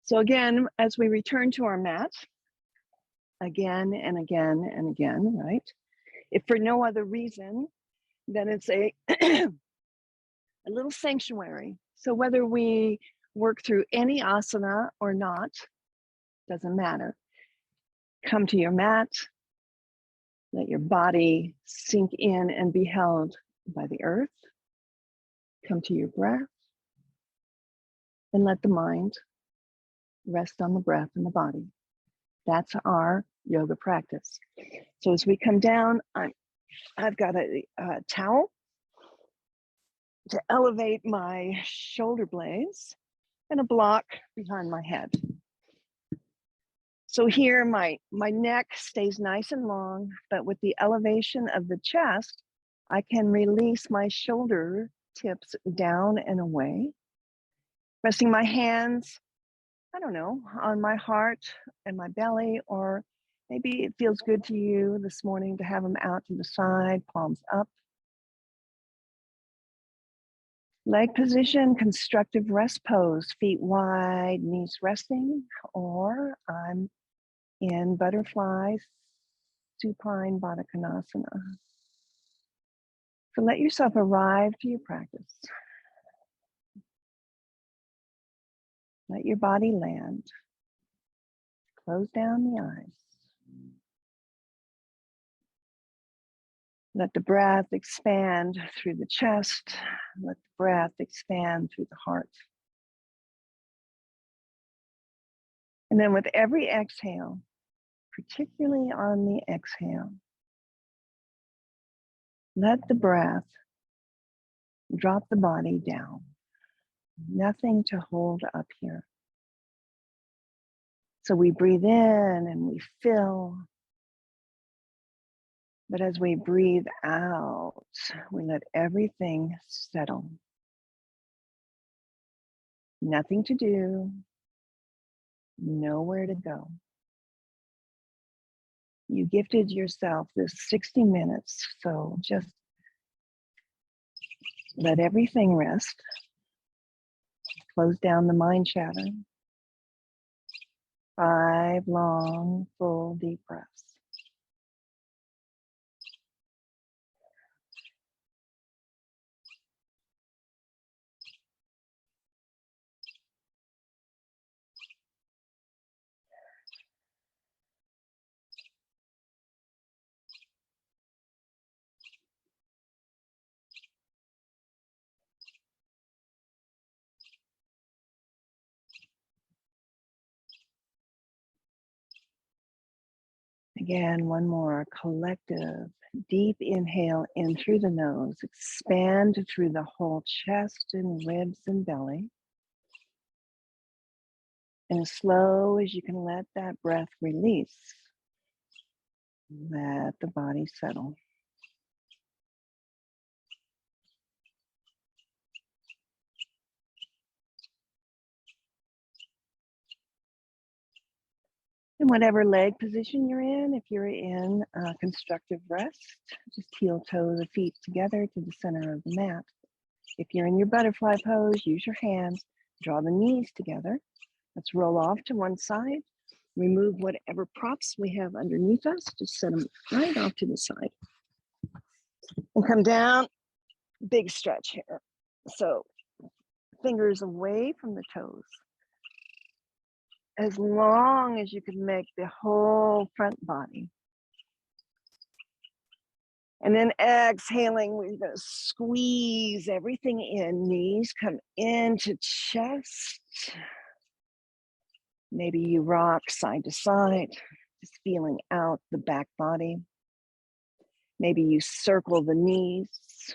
So again, as we return to our mat, again and again and again, right? If for no other reason than it's a little sanctuary. So whether we work through any asana or not, doesn't matter. Come to your mat, let your body sink in and be held by the earth. Come to your breath and let the mind rest on the breath and the body. That's our yoga practice. So as we come down, I've got a towel to elevate my shoulder blades and a block behind my head. So here my neck stays nice and long, but with the elevation of the chest, I can release my shoulder tips down and away, resting my hands, I don't know, on my heart and my belly, or maybe it feels good to you this morning to have them out to the side, palms up. Leg position, constructive rest pose, feet wide, knees resting, or I'm in butterfly, supine Baddha Konasana. So let yourself arrive to your practice. Let your body land. Close down the eyes. Let the breath expand through the chest. Let the breath expand through the heart. And then with every exhale, particularly on the exhale, let the breath drop the body down. Nothing to hold up here. So we breathe in and we fill. But as we breathe out, we let everything settle. Nothing to do, nowhere to go. You gifted yourself this 60 minutes, so just let everything rest. Close down the mind chatter. 5 long, full, deep breaths. Again, one more collective, deep inhale in through the nose, expand through the whole chest and ribs and belly. And as slow as you can let that breath release, let the body settle. In whatever leg position you're in, if you're in constructive rest, just heel toe the feet together to the center of the mat. If you're in your butterfly pose, use your hands, draw the knees together. Let's roll off to one side. Remove whatever props we have underneath us. Just set them right off to the side. And come down, big stretch here. So fingers away from the toes. As long as you can make the whole front body. And then exhaling, we're going to squeeze everything in. Knees come into chest. Maybe you rock side to side, just feeling out the back body. Maybe you circle the knees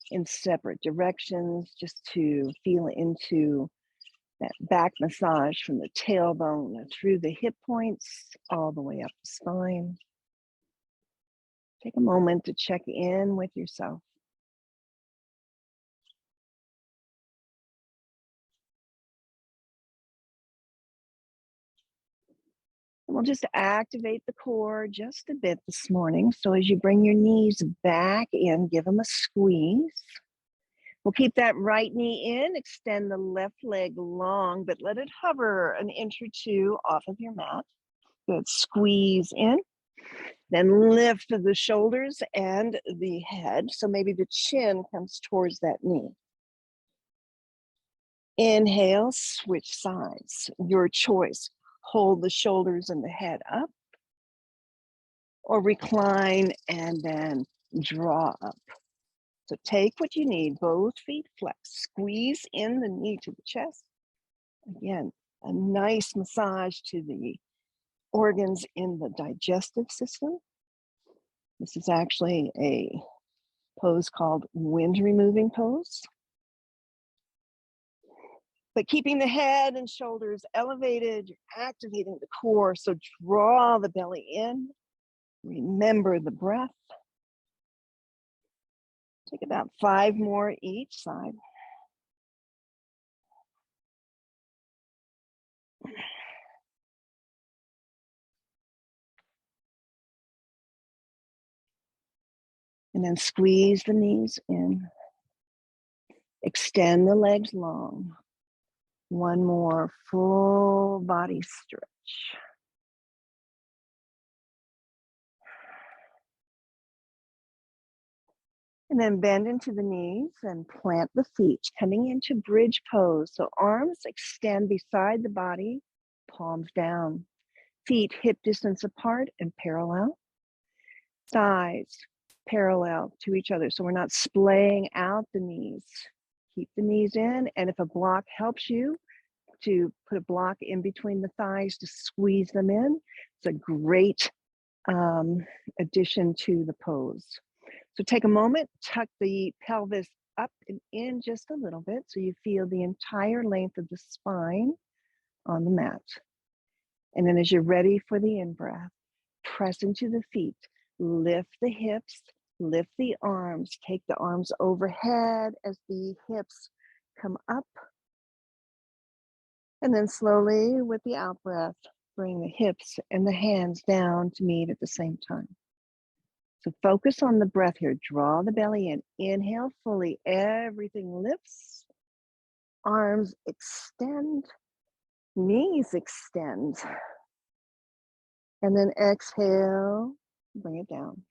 in separate directions just to feel into that back massage from the tailbone through the hip points, all the way up the spine. Take a moment to check in with yourself. And we'll just activate the core just a bit this morning. So as you bring your knees back in, give them a squeeze. We'll keep that right knee in, extend the left leg long, but let it hover an inch or two off of your mat. Good, squeeze in. Then lift the shoulders and the head. So maybe the chin comes towards that knee. Inhale, switch sides. Your choice. Hold the shoulders and the head up, or recline and then draw up. So take what you need, both feet flex, squeeze in the knee to the chest. Again, a nice massage to the organs in the digestive system. This is actually a pose called wind removing pose. But keeping the head and shoulders elevated, you're activating the core. So draw the belly in, remember the breath. Take about 5 more each side. And then squeeze the knees in. Extend the legs long. One more full body stretch. And then bend into the knees and plant the feet, coming into bridge pose. So arms extend beside the body, palms down. Feet hip distance apart and parallel. Thighs parallel to each other. So we're not splaying out the knees. Keep the knees in. And if a block helps you to put a block in between the thighs to squeeze them in, it's a great addition to the pose. So take a moment, tuck the pelvis up and in just a little bit so you feel the entire length of the spine on the mat. And then as you're ready for the in-breath, press into the feet, lift the hips, lift the arms, take the arms overhead as the hips come up. And then slowly with the out-breath, bring the hips and the hands down to meet at the same time. So focus on the breath here. Draw the belly in. Inhale fully. Everything lifts. Arms extend. Knees extend. And then exhale. Bring it down.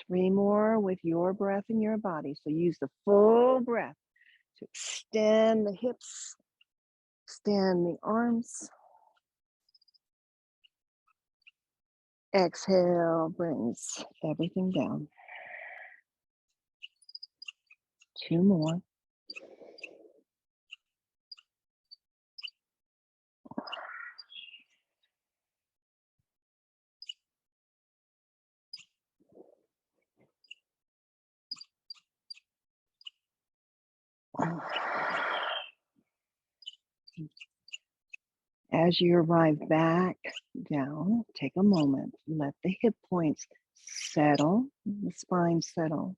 3 more with your breath in your body. So use the full breath to extend the hips. Extend the arms. Exhale brings everything down. 2 more. As you arrive back down, take a moment. Let the hip points settle, the spine settle.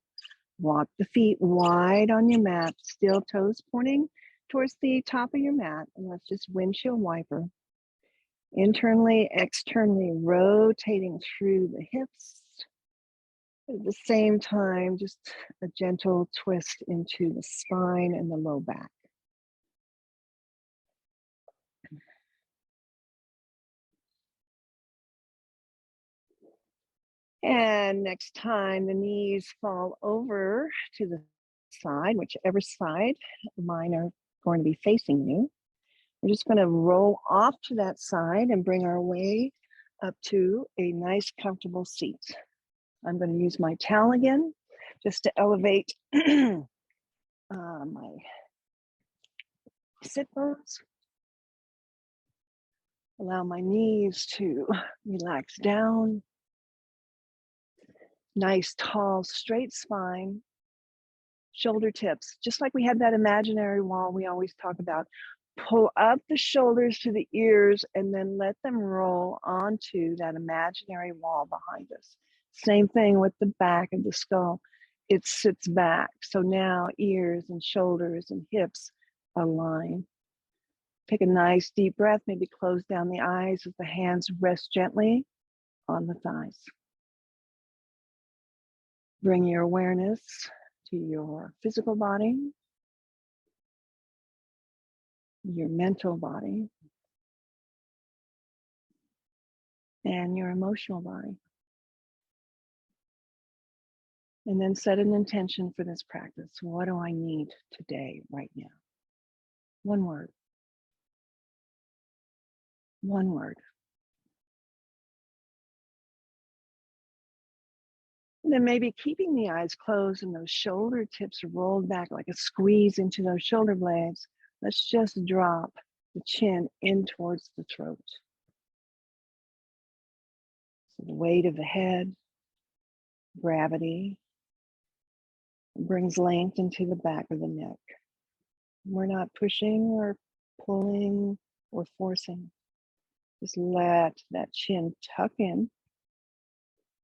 Walk the feet wide on your mat, still toes pointing towards the top of your mat. And let's just windshield wiper. Internally, externally, rotating through the hips. At the same time, just a gentle twist into the spine and the low back. And next time the knees fall over to the side, whichever side, mine are going to be facing you. We're just going to roll off to that side and bring our way up to a nice comfortable seat. I'm going to use my towel again just to elevate my sit bones. Allow my knees to relax down. Nice, tall, straight spine. Shoulder tips, just like we had that imaginary wall we always talk about. Pull up the shoulders to the ears and then let them roll onto that imaginary wall behind us. Same thing with the back of the skull. It sits back. So now ears and shoulders and hips align. Take a nice deep breath, maybe close down the eyes as the hands rest gently on the thighs. Bring your awareness to your physical body, your mental body, and your emotional body. And then set an intention for this practice. What do I need today, right now? One word. One word. And then maybe keeping the eyes closed and those shoulder tips rolled back like a squeeze into those shoulder blades. Let's just drop the chin in towards the throat. So the weight of the head, gravity, brings length into the back of the neck. We're not pushing or pulling or forcing. Just let that chin tuck in.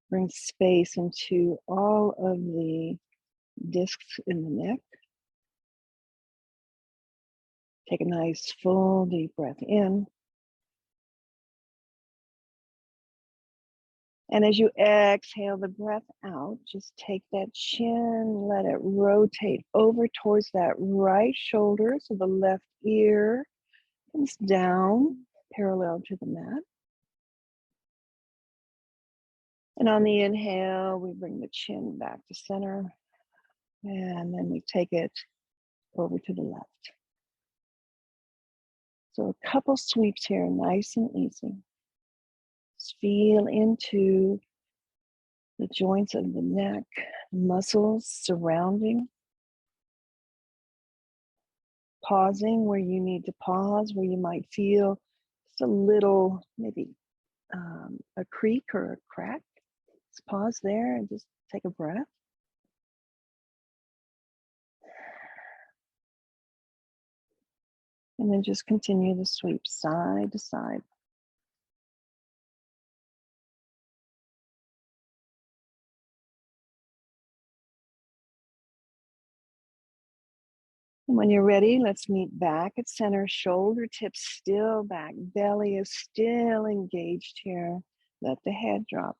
Bring space into all of the discs in the neck. Take a nice full deep breath in. And as you exhale the breath out, just take that chin, let it rotate over towards that right shoulder so the left ear comes down parallel to the mat. And on the inhale, we bring the chin back to center, and then we take it over to the left. So a couple sweeps here, nice and easy. Just feel into the joints of the neck, muscles surrounding. Pausing where you need to pause, where you might feel just a little, maybe a creak or a crack. Just pause there and just take a breath. And then just continue the sweep side to side. And when you're ready, let's meet back at center, shoulder tips still back, belly is still engaged here. Let the head drop.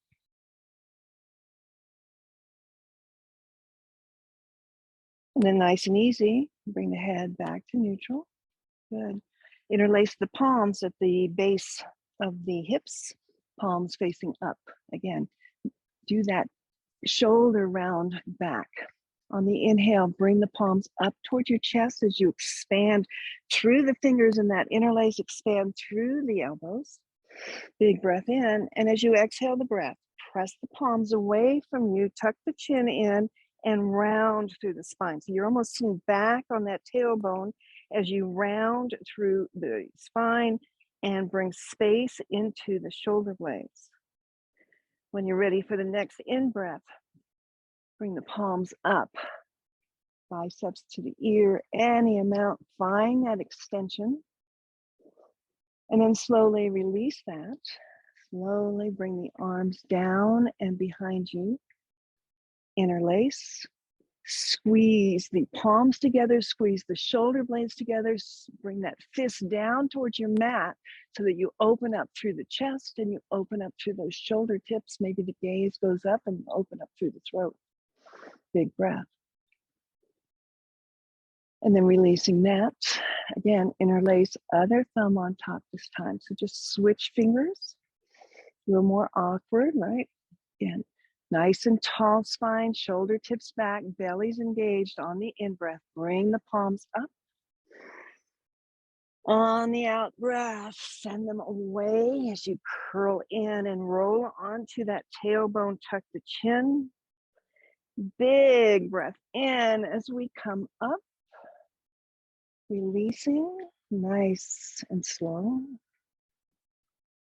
And then nice and easy, bring the head back to neutral. Good. Interlace the palms at the base of the hips, palms facing up. Again, do that shoulder round back. On the inhale, bring the palms up towards your chest as you expand through the fingers and that interlace, expand through the elbows. Big breath in. And as you exhale the breath, press the palms away from you, tuck the chin in and round through the spine. So you're almost sitting back on that tailbone as you round through the spine and bring space into the shoulder blades. When you're ready for the next in-breath, bring the palms up, biceps to the ear, any amount, find that extension. And then slowly release that. Slowly bring the arms down and behind you. Interlace. Squeeze the palms together, squeeze the shoulder blades together, bring that fist down towards your mat so that you open up through the chest and you open up through those shoulder tips. Maybe the gaze goes up and you open up through the throat. Big breath. And then releasing that. Again, interlace other thumb on top this time. So just switch fingers. A little more awkward, right? Again, nice and tall spine, shoulder tips back, belly's engaged on the in-breath. Bring the palms up. On the out-breath, send them away as you curl in and roll onto that tailbone, tuck the chin. Big breath in as we come up. Releasing, nice and slow.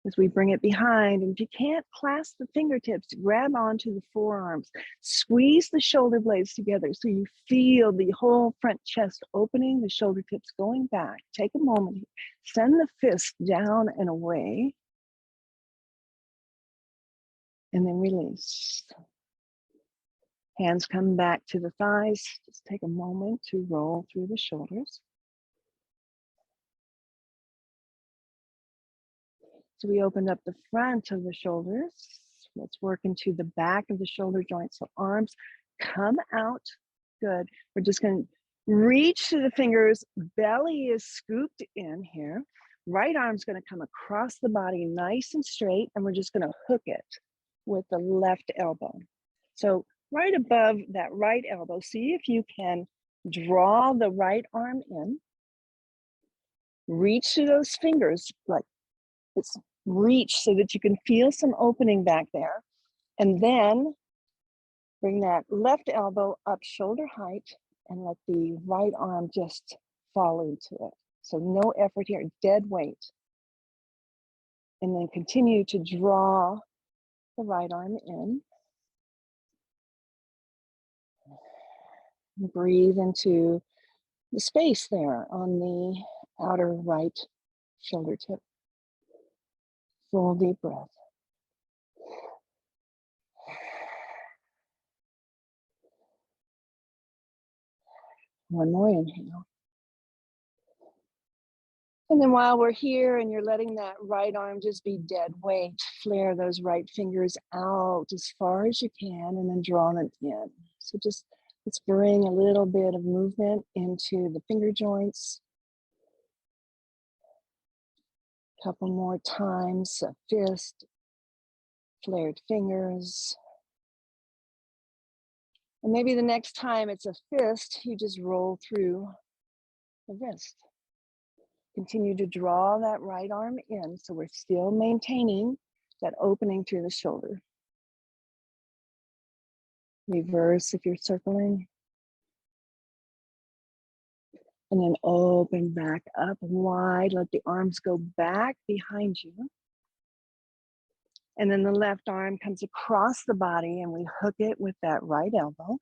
As we bring it behind, and if you can't clasp the fingertips, grab onto the forearms. Squeeze the shoulder blades together so you feel the whole front chest opening, the shoulder tips going back. Take a moment, send the fist down and away, and then release. Hands come back to the thighs. Just take a moment to roll through the shoulders. So we opened up the front of the shoulders. Let's work into the back of the shoulder joints. So arms come out Good. We're just going to reach to the fingers. Belly is scooped in here. Right arm's going to come across the body nice and straight, and we're just going to hook it with the left elbow. So right above that right elbow, see if you can draw the right arm in. Reach to those fingers, like it's reach so that you can feel some opening back there. And then bring that left elbow up shoulder height and let the right arm just fall into it. So no effort here, dead weight. And then continue to draw the right arm in. Breathe into the space there on the outer right shoulder tip. Full deep breath. One more inhale. And then while we're here and you're letting that right arm just be dead weight, flare those right fingers out as far as you can and then draw them in. So just let's bring a little bit of movement into the finger joints. Couple more times, a fist, flared fingers. And maybe the next time it's a fist, you just roll through the wrist. Continue to draw that right arm in, so we're still maintaining that opening through the shoulder. Reverse if you're circling. And then open back up wide, let the arms go back behind you. And then the left arm comes across the body and we hook it with that right elbow.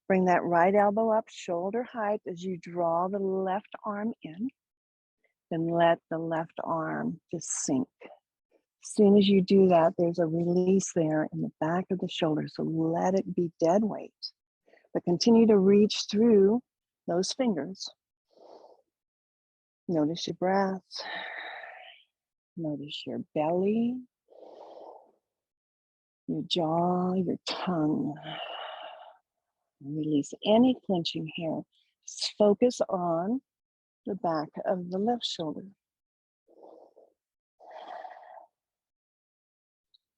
Bring that right elbow up shoulder height as you draw the left arm in. Then let the left arm just sink. As soon as you do that, there's a release there in the back of the shoulder. So let it be dead weight, but continue to reach through those fingers. Notice your breath. Notice your belly, your jaw, your tongue. Release any clenching here. Just focus on the back of the left shoulder.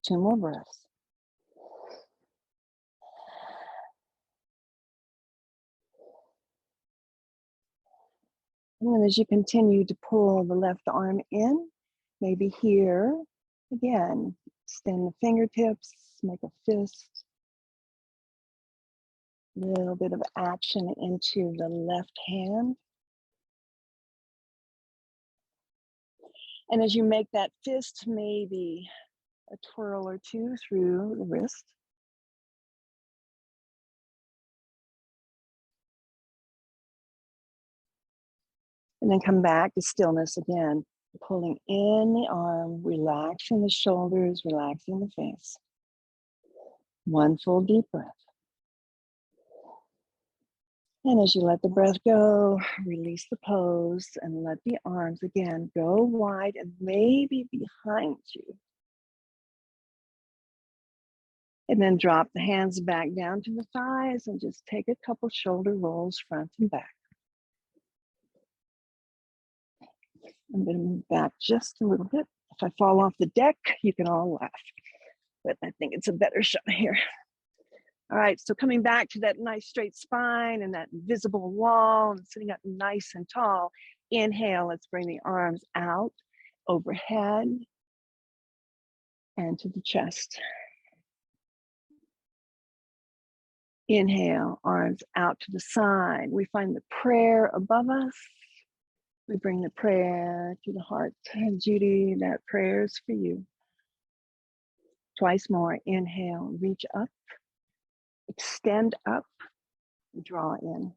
2 more breaths. And then as you continue to pull the left arm in, maybe here, again, extend the fingertips, make a fist. Little bit of action into the left hand. And as you make that fist, maybe a twirl or two through the wrist. And then come back to stillness again, pulling in the arm, relaxing the shoulders, relaxing the face. 1 full deep breath. And as you let the breath go, release the pose and let the arms again go wide and maybe behind you. And then drop the hands back down to the thighs and just take a couple shoulder rolls front and back. I'm going to move back just a little bit. If I fall off the deck, you can all laugh, but I think it's a better shot here. All right, so coming back to that nice straight spine and that visible wall and sitting up nice and tall. Inhale, let's bring the arms out, overhead, and to the chest. Inhale, arms out to the side. We find the prayer above us. We bring the prayer to the heart. And Judy, that prayer is for you. Twice more. Inhale, reach up, extend up, draw in.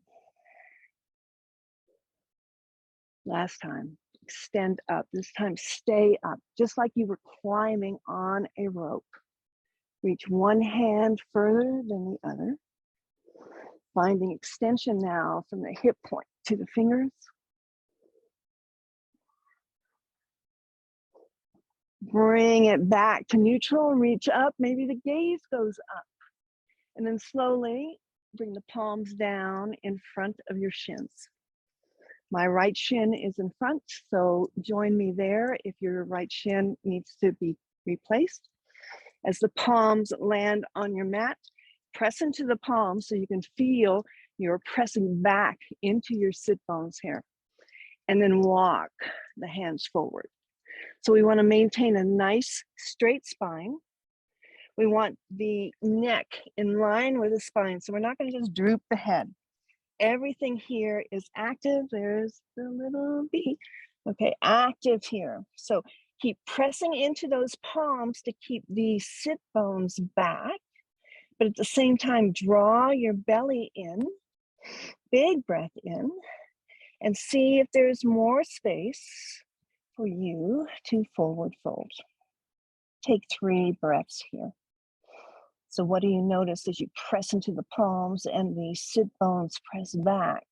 Last time, extend up. This time, stay up, just like you were climbing on a rope. Reach one hand further than the other. Finding extension now from the hip point to the fingers. Bring it back to neutral, reach up, maybe the gaze goes up. And then slowly bring the palms down in front of your shins. My right shin is in front, so join me there if your right shin needs to be replaced. As the palms land on your mat, press into the palms so you can feel you're pressing back into your sit bones here. And then walk the hands forward. So we want to maintain a nice straight spine. We want the neck in line with the spine. So we're not going to just droop the head. Everything here is active. There's the little bee. Okay, active here. So keep pressing into those palms to keep the sit bones back. But at the same time, draw your belly in. Big breath in. And see if there's more space for you to forward fold. Take 3 breaths here. So what do you notice as you press into the palms and the sit bones press back?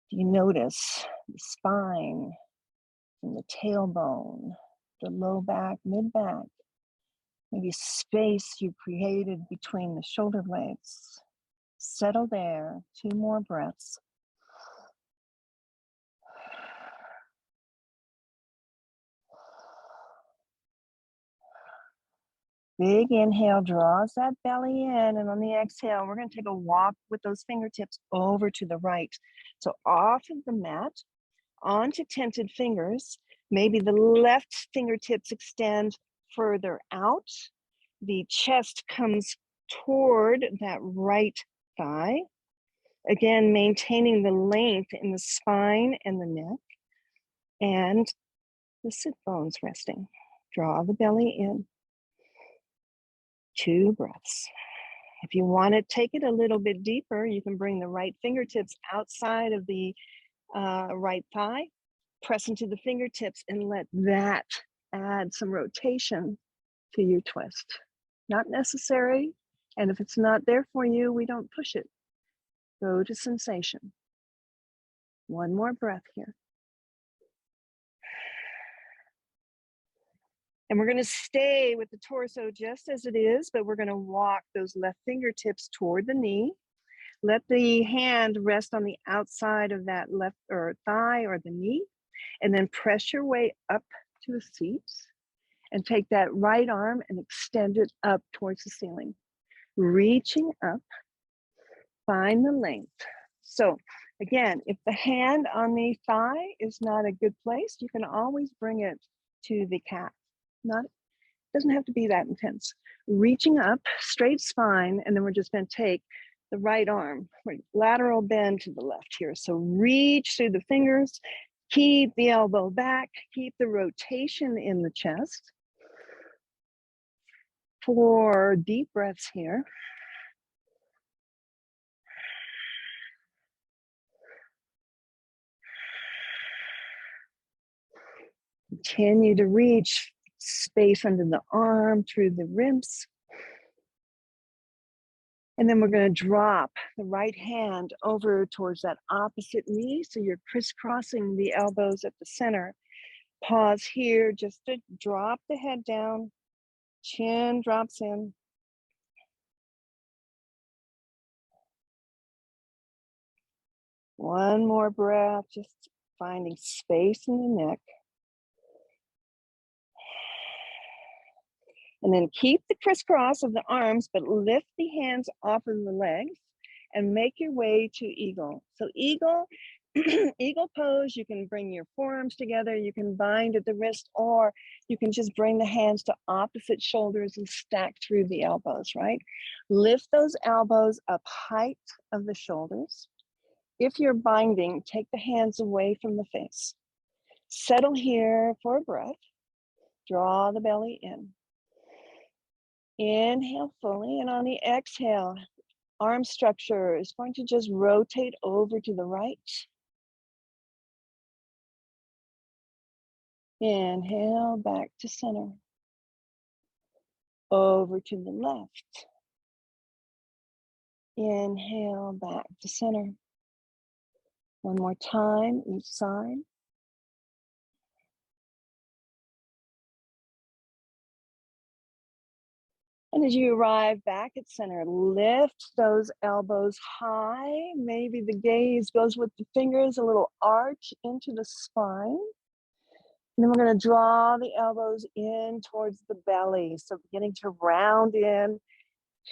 Do you notice the spine and the tailbone, the low back, mid back, maybe space you created between the shoulder blades? Settle there, 2 more breaths. Big inhale draws that belly in, and on the exhale, we're going to take a walk with those fingertips over to the right. So off of the mat, onto tented fingers. Maybe the left fingertips extend further out. The chest comes toward that right thigh. Again, maintaining the length in the spine and the neck, and the sit bones resting. Draw the belly in. 2 breaths. If you want to take it a little bit deeper, you can bring the right fingertips outside of the right thigh, press into the fingertips, and let that add some rotation to your twist. Not necessary, and if it's not there for you, we don't push it. Go to sensation. 1 more breath here. And we're going to stay with the torso just as it is, but we're going to walk those left fingertips toward the knee. Let the hand rest on the outside of that left or thigh or the knee, and then press your way up to a seat and take that right arm and extend it up towards the ceiling. Reaching up, find the length. So again, if the hand on the thigh is not a good place, you can always bring it to the calf. Doesn't have to be that intense. Reaching up, straight spine, and then we're just going to take the right arm, lateral bend to the left here. So reach through the fingers, keep the elbow back, keep the rotation in the chest. 4 deep breaths here. Continue to reach space under the arm, through the ribs. And then we're going to drop the right hand over towards that opposite knee. So you're crisscrossing the elbows at the center. Pause here just to drop the head down. Chin drops in. One more breath, just finding space in the neck. And then keep the crisscross of the arms, but lift the hands off of the legs and make your way to eagle. So eagle, eagle pose, you can bring your forearms together, you can bind at the wrist, or you can just bring the hands to opposite shoulders and stack through the elbows, right? Lift those elbows up height of the shoulders. If you're binding, take the hands away from the face. Settle here for a breath. Draw the belly in. Inhale fully, and on the exhale, arm structure is going to just rotate over to the right. Inhale, back to center. Over to the left. Inhale, back to center. One more time, each side. And as you arrive back at center, lift those elbows high. Maybe the gaze goes with the fingers, a little arch into the spine. And then we're going to draw the elbows in towards the belly. So beginning to round in,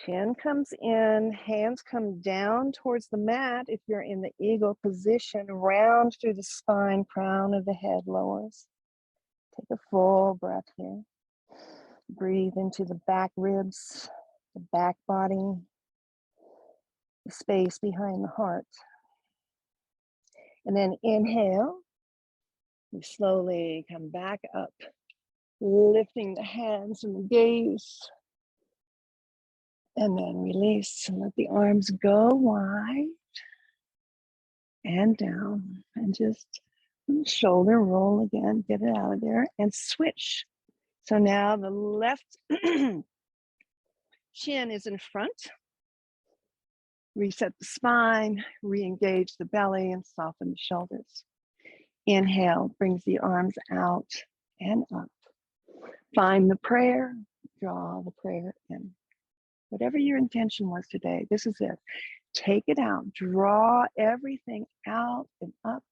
chin comes in, hands come down towards the mat. If you're in the eagle position, round through the spine, crown of the head lowers. Take a full breath here. Breathe into the back ribs, the back body, the space behind the heart. And then inhale, we slowly come back up, lifting the hands and the gaze. And then release and let the arms go wide and down. And just shoulder roll again, get it out of there and switch. So now the left chin is in front. Reset the spine, re-engage the belly and soften the shoulders. Inhale, brings the arms out and up. Find the prayer, draw the prayer in. Whatever your intention was today, this is it. Take it out, draw everything out and up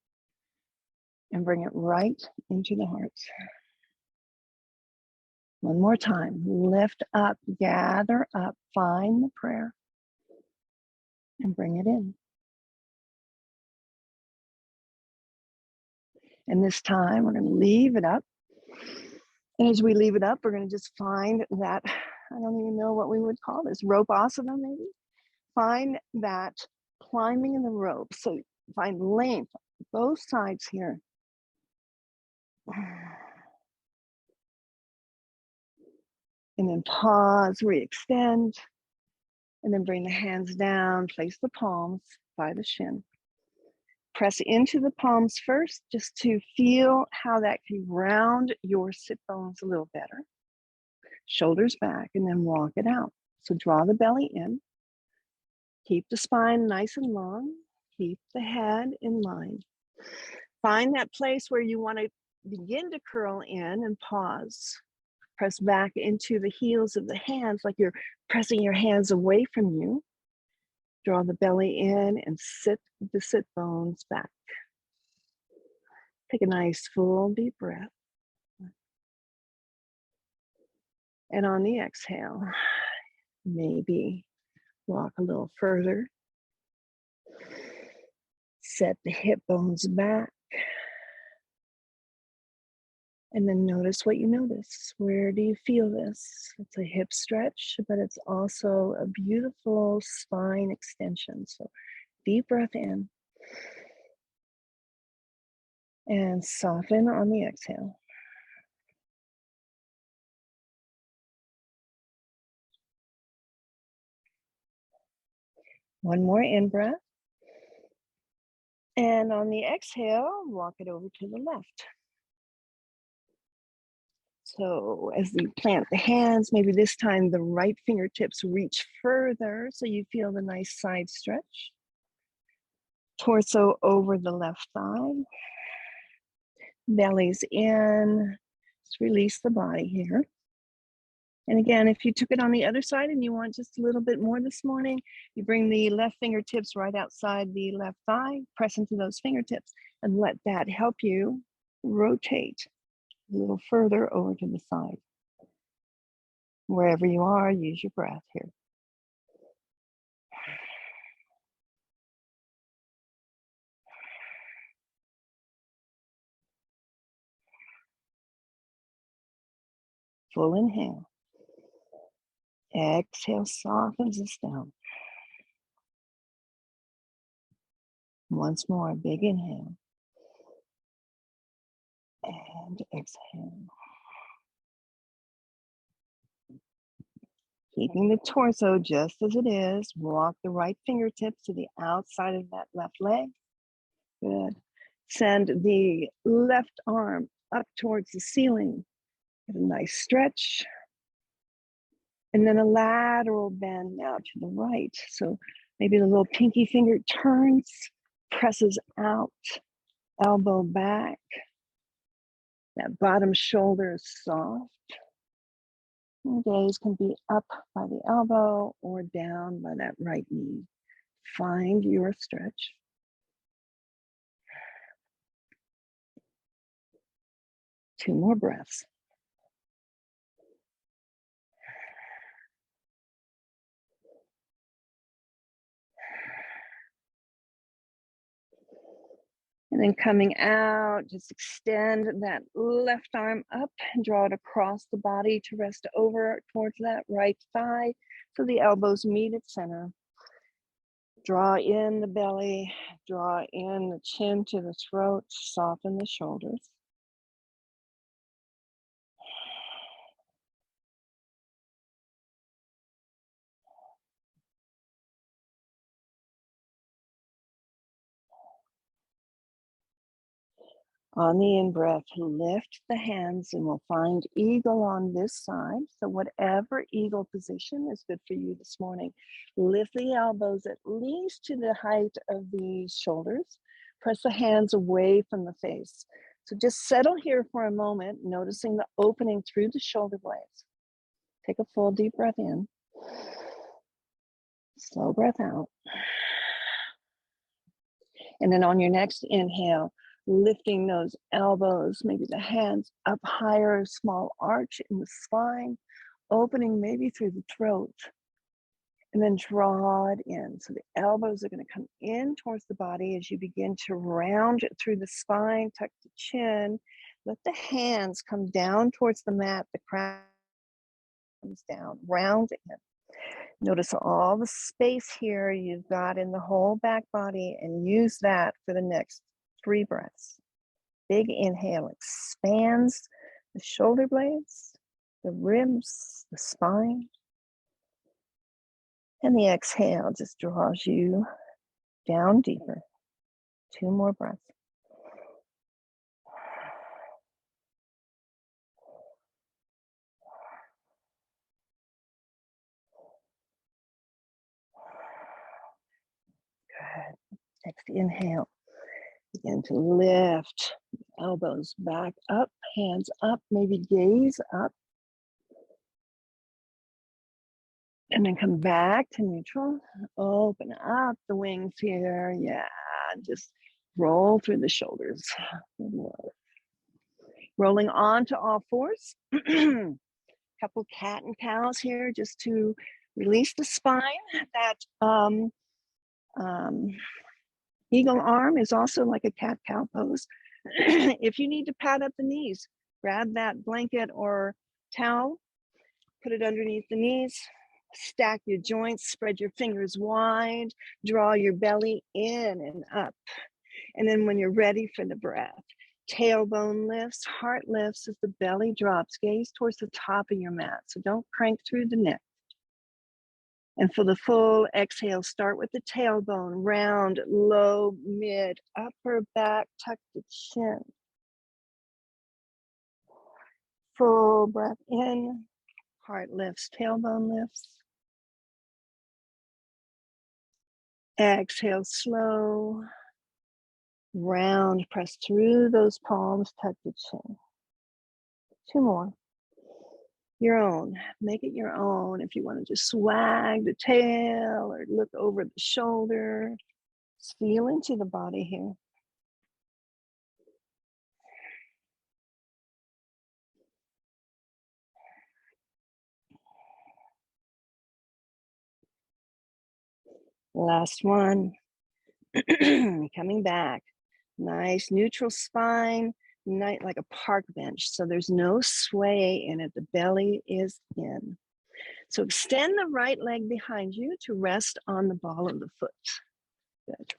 and bring it right into the heart. One more time, lift up, gather up, find the prayer and bring it in. And this time we're going to leave it up. And as we leave it up, we're going to just find that, I don't even know what we would call this, rope asana maybe? Find that climbing in the rope. So find length, both sides here. And then pause, re-extend, and then bring the hands down, place the palms by the shin. Press into the palms first, just to feel how that can round your sit bones a little better. Shoulders back, and then walk it out. So draw the belly in. Keep the spine nice and long. Keep the head in line. Find that place where you want to begin to curl in and pause. Press back into the heels of the hands like you're pressing your hands away from you. Draw the belly in and sit the sit bones back. Take a nice full deep breath. And on the exhale, maybe walk a little further. Set the hip bones back. And then notice what you notice. Where do you feel this? It's a hip stretch, but it's also a beautiful spine extension. So deep breath in. And soften on the exhale. One more in breath. And on the exhale, walk it over to the left. So as you plant the hands, maybe this time the right fingertips reach further so you feel the nice side stretch. Torso over the left thigh. Belly's in. Just release the body here. And again, if you took it on the other side and you want just a little bit more this morning, you bring the left fingertips right outside the left thigh, press into those fingertips and let that help you rotate a little further over to the side. Wherever you are, use your breath here. Full inhale. Exhale, softens us down. Once more, big inhale. And exhale. Keeping the torso just as it is. Walk the right fingertips to the outside of that left leg. Good. Send the left arm up towards the ceiling. Get a nice stretch. And then a lateral bend now to the right. So maybe the little pinky finger turns, presses out, elbow back. That bottom shoulder is soft. Gaze can be up by the elbow or down by that right knee. Find your stretch. Two more breaths. And then coming out, just extend that left arm up and draw it across the body to rest over towards that right thigh so the elbows meet at center. Draw in the belly, draw in the chin to the throat, soften the shoulders. On the in-breath, lift the hands and we'll find eagle on this side. So whatever eagle position is good for you this morning. Lift the elbows at least to the height of the shoulders. Press the hands away from the face. So just settle here for a moment, noticing the opening through the shoulder blades. Take a full deep breath in. Slow breath out. And then on your next inhale, lifting those elbows, maybe the hands up higher, small arch in the spine, opening maybe through the throat, and then draw it in. So the elbows are going to come in towards the body as you begin to round it through the spine, tuck the chin. Let the hands come down towards the mat, the crown comes down, round it in. Notice all the space here you've got in the whole back body and use that for the next 3 breaths. Big inhale expands the shoulder blades, the ribs, the spine. And the exhale just draws you down deeper. 2 more breaths. Good. Next inhale. Begin to lift elbows back up, hands up, maybe gaze up. And then come back to neutral. Open up the wings here. Yeah, just roll through the shoulders. Rolling on to all fours. Couple cat and cows here just to release the spine. That eagle arm is also like a cat-cow pose. If you need to pad up the knees, grab that blanket or towel, put it underneath the knees, stack your joints, spread your fingers wide, draw your belly in and up. And then when you're ready for the breath, tailbone lifts, heart lifts as the belly drops, gaze towards the top of your mat. So don't crank through the neck. And for the full exhale, start with the tailbone, round, low, mid, upper back, tuck the chin. Full breath in, heart lifts, tailbone lifts. Exhale, slow, round, press through those palms, tuck the chin. 2 more. Your own, make it your own. If you want to just swag the tail or look over the shoulder, just feel into the body here. Last one. Coming back. Nice neutral spine, like a park bench. So there's no sway in it. The belly is in. So extend the right leg behind you to rest on the ball of the foot. Good.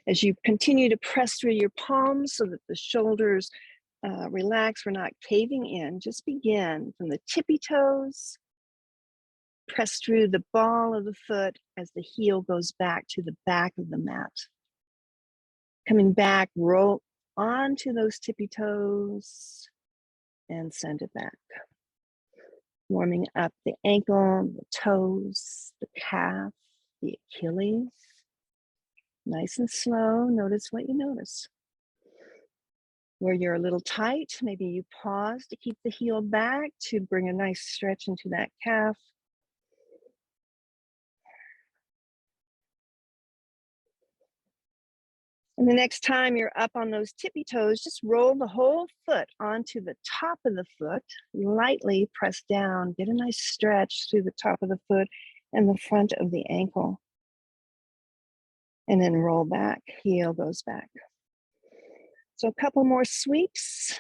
As you continue to press through your palms so that the shoulders relax, we're not caving in. Just begin from the tippy toes. Press through the ball of the foot as the heel goes back to the back of the mat. Coming back, roll onto those tippy toes and send it back. Warming up the ankle, the toes, the calf, the Achilles. Nice and slow, notice what you notice. Where you're a little tight, maybe you pause to keep the heel back to bring a nice stretch into that calf. And the next time you're up on those tippy toes, just roll the whole foot onto the top of the foot, lightly press down, get a nice stretch through the top of the foot and the front of the ankle. And then roll back, heel goes back. So a couple more sweeps.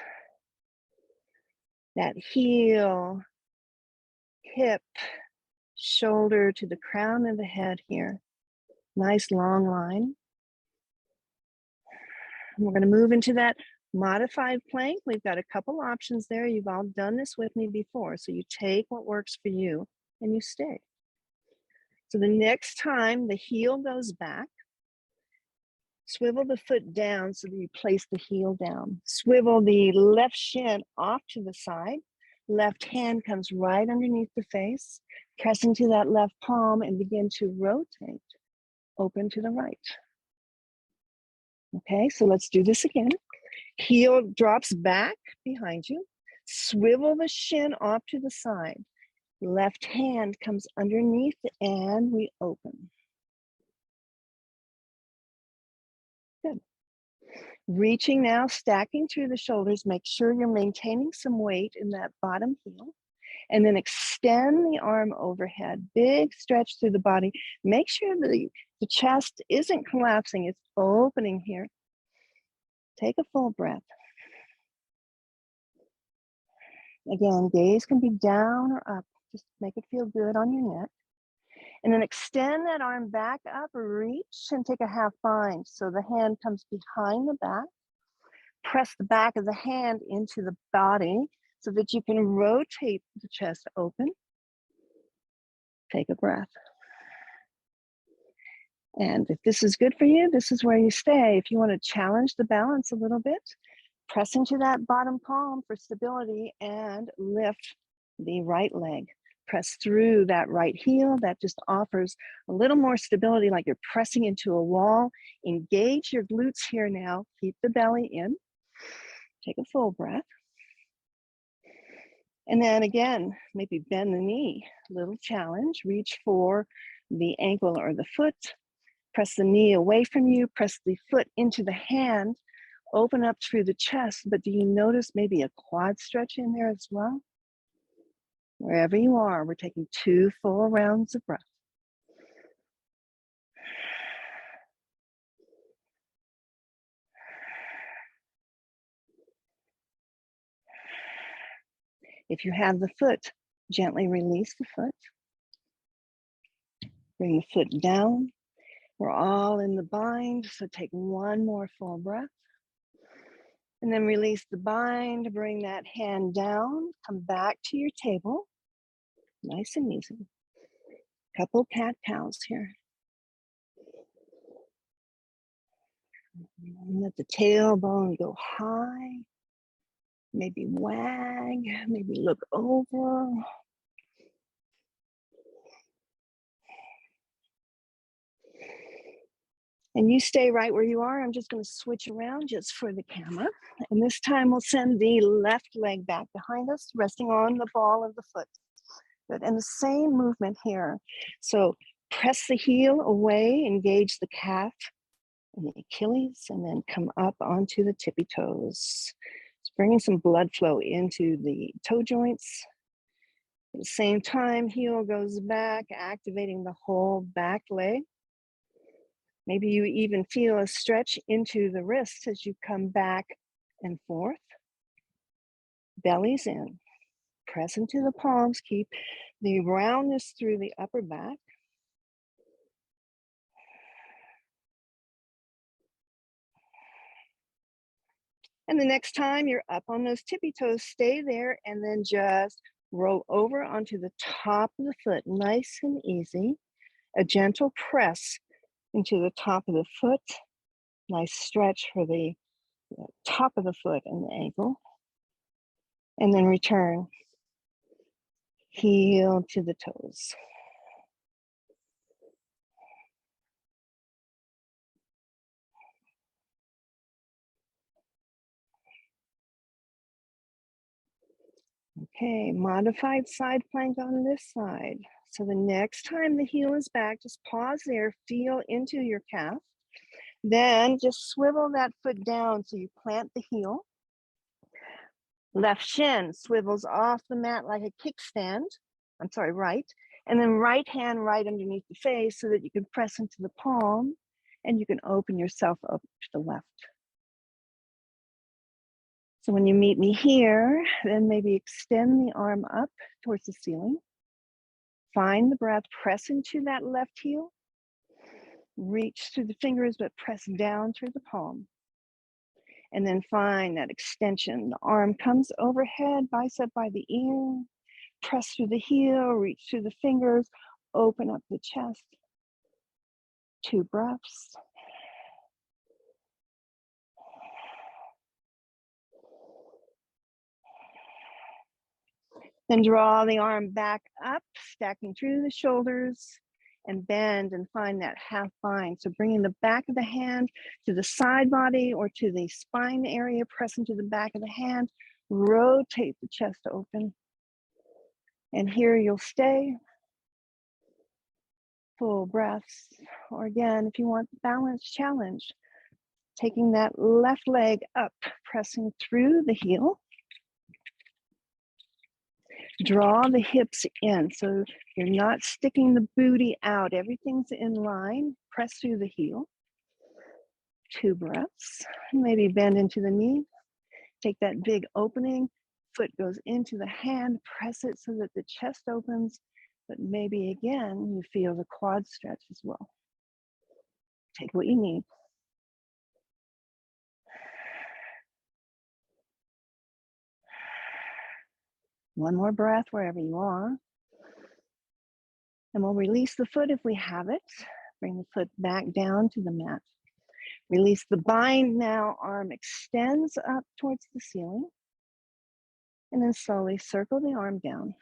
That heel, hip, shoulder to the crown of the head here. Nice long line. And we're going to move into that modified plank. We've got a couple options there. You've all done this with me before. So you take what works for you and you stay. So the next time the heel goes back, swivel the foot down so that you place the heel down. Swivel the left shin off to the side. Left hand comes right underneath the face. Press into that left palm and begin to rotate, open to the right. Okay, so let's do this again. Heel drops back behind you. Swivel the shin off to the side. Left hand comes underneath and we open. Good. Reaching now, stacking through the shoulders. Make sure you're maintaining some weight in that bottom heel. And then extend the arm overhead. Big stretch through the body. Make sure that the chest isn't collapsing. It's opening here. Take a full breath. Again, gaze can be down or up. Just make it feel good on your neck. And then extend that arm back up, reach and take a half bind. So the hand comes behind the back. Press the back of the hand into the body so that you can rotate the chest open. Take a breath. And if this is good for you, this is where you stay. If you want to challenge the balance a little bit, press into that bottom palm for stability and lift the right leg. Press through that right heel. That just offers a little more stability, like you're pressing into a wall. Engage your glutes here now. Keep the belly in. Take a full breath. And then again, maybe bend the knee. Little challenge. Reach for the ankle or the foot. Press the knee away from you. Press the foot into the hand. Open up through the chest. But do you notice maybe a quad stretch in there as well? Wherever you are, we're taking 2 full rounds of breath. If you have the foot, gently release the foot. Bring the foot down. We're all in the bind, so take 1 more full breath. And then release the bind, bring that hand down, come back to your table. Nice and easy. Couple cat-cows here. Let the tailbone go high. Maybe wag, maybe look over. And you stay right where you are. I'm just going to switch around just for the camera. And this time we'll send the left leg back behind us, resting on the ball of the foot. Good. And the same movement here. So press the heel away, engage the calf and the Achilles, and then come up onto the tippy toes. It's bringing some blood flow into the toe joints. At the same time, heel goes back, activating the whole back leg. Maybe you even feel a stretch into the wrists as you come back and forth. Belly's in. Press into the palms. Keep the roundness through the upper back. And the next time you're up on those tippy toes, stay there and then just roll over onto the top of the foot, nice and easy. A gentle press into the top of the foot. Nice stretch for the top of the foot and the ankle. And then return. Heel to the toes. Okay, modified side plank on this side. So the next time the heel is back, just pause there, feel into your calf. Then just swivel that foot down so you plant the heel. Left shin swivels off the mat like a kickstand. I'm sorry, right. And then right hand right underneath the face so that you can press into the palm and you can open yourself up to the left. So when you meet me here, then maybe extend the arm up towards the ceiling. Find the breath, press into that left heel. Reach through the fingers, but press down through the palm. And then find that extension. The arm comes overhead, bicep by the ear. Press through the heel, reach through the fingers, open up the chest. 2 breaths. Then draw the arm back up, stacking through the shoulders and bend and find that half bind. So bringing the back of the hand to the side body or to the spine area, press into the back of the hand, rotate the chest open. And here you'll stay. Full breaths. Or again, if you want balance challenge, taking that left leg up, pressing through the heel. Draw the hips in so you're not sticking the booty out. Everything's in line. Press through the heel. 2 breaths. Maybe bend into the knee. Take that big opening. Foot goes into the hand. Press it so that the chest opens. But maybe again, you feel the quad stretch as well. Take what you need. One more breath wherever you are. And we'll release the foot if we have it. Bring the foot back down to the mat. Release the bind now. Arm extends up towards the ceiling. And then slowly circle the arm down.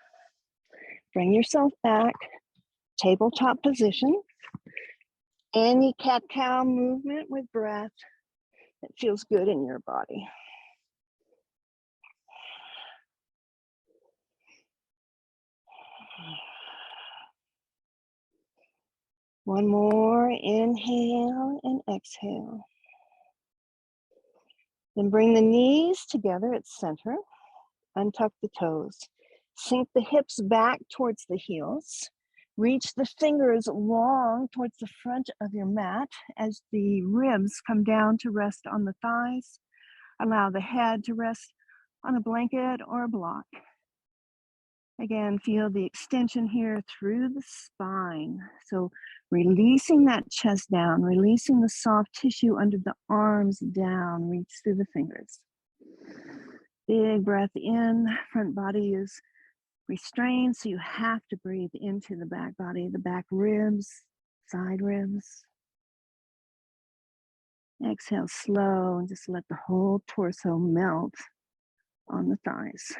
Bring yourself back. Tabletop position. Any cat-cow movement with breath that feels good in your body. One more, inhale and exhale. Then bring the knees together at center. Untuck the toes. Sink the hips back towards the heels. Reach the fingers long towards the front of your mat as the ribs come down to rest on the thighs. Allow the head to rest on a blanket or a block. Again, feel the extension here through the spine. So releasing that chest down, releasing the soft tissue under the arms down, reach through the fingers. Big breath in, front body is restrained, so you have to breathe into the back body, the back ribs, side ribs. Exhale slow and just let the whole torso melt on the thighs.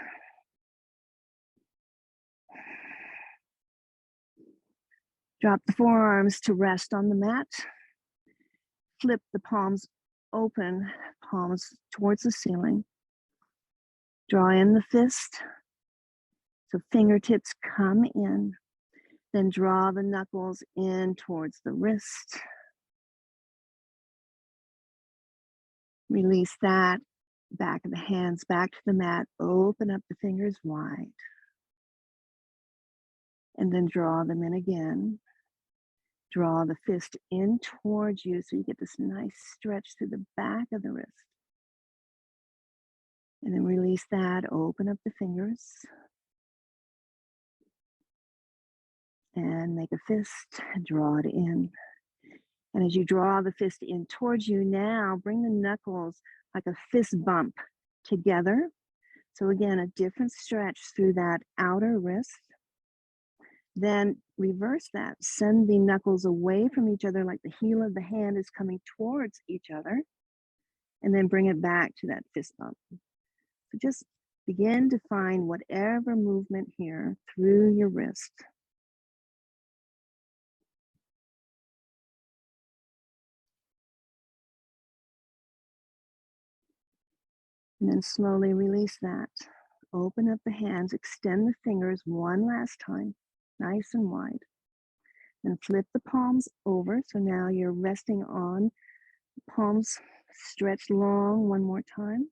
Drop the forearms to rest on the mat. Flip the palms open, palms towards the ceiling. Draw in the fist, so fingertips come in. Then draw the knuckles in towards the wrist. Release that, back of the hands back to the mat. Open up the fingers wide. And then draw them in again. Draw the fist in towards you so you get this nice stretch through the back of the wrist. And then release that, open up the fingers. And make a fist, draw it in. And as you draw the fist in towards you now, bring the knuckles like a fist bump together. So again, a different stretch through that outer wrist. Then reverse that, send the knuckles away from each other like the heel of the hand is coming towards each other. And then bring it back to that fist bump. So just begin to find whatever movement here through your wrist. And then slowly release that. Open up the hands, extend the fingers one last time, nice and wide. Then flip the palms over. So now you're resting on palms stretched long one more time.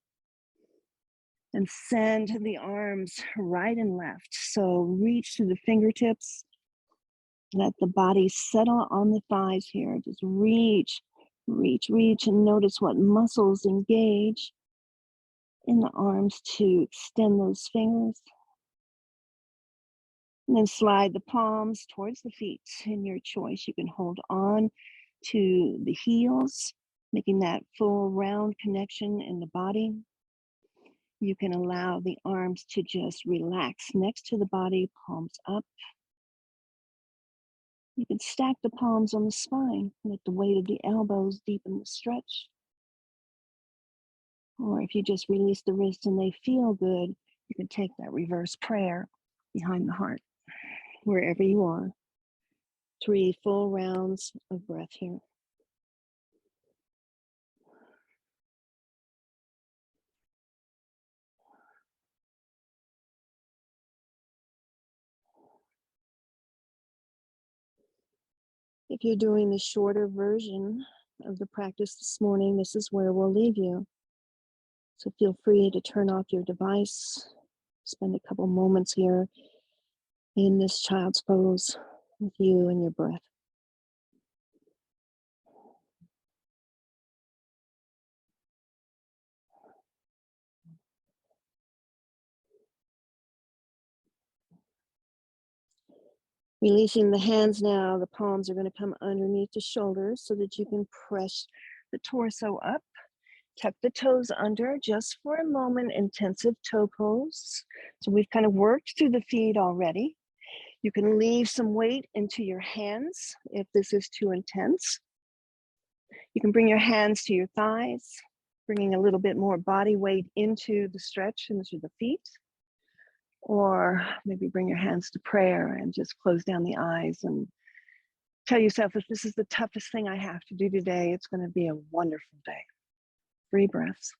And send the arms right and left. So reach to the fingertips. Let the body settle on the thighs here. Just reach, reach, reach, and notice what muscles engage in the arms to extend those fingers. And then slide the palms towards the feet in your choice. You can hold on to the heels, making that full round connection in the body. You can allow the arms to just relax next to the body, palms up. You can stack the palms on the spine, let the weight of the elbows deepen the stretch. Or if you just release the wrists and they feel good, you can take that reverse prayer behind the heart, wherever you are. 3 full rounds of breath here. If you're doing the shorter version of the practice this morning, this is where we'll leave you. So feel free to turn off your device, spend a couple moments here in this child's pose with you and your breath. Releasing the hands now, the palms are going to come underneath the shoulders so that you can press the torso up. Tuck the toes under just for a moment, intensive toe pose. So we've kind of worked through the feet already. You can leave some weight into your hands if this is too intense. You can bring your hands to your thighs, bringing a little bit more body weight into the stretch into the feet. Or maybe bring your hands to prayer and just close down the eyes and tell yourself, if this is the toughest thing I have to do today, it's going to be a wonderful day. 3 breaths.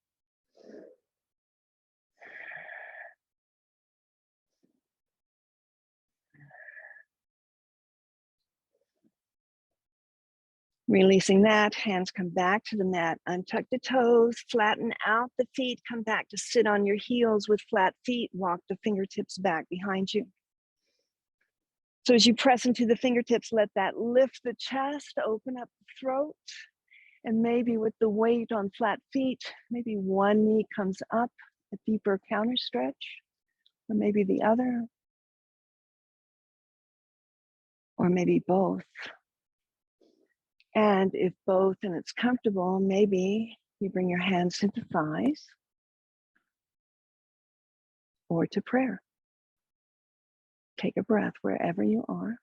Releasing that, hands come back to the mat, untuck the toes, flatten out the feet, come back to sit on your heels with flat feet, walk the fingertips back behind you. So as you press into the fingertips, let that lift the chest, open up the throat, and maybe with the weight on flat feet, maybe one knee comes up, a deeper counter stretch, or maybe the other, or maybe both. And if both and it's comfortable, maybe you bring your hands to the thighs or to prayer. Take a breath wherever you are.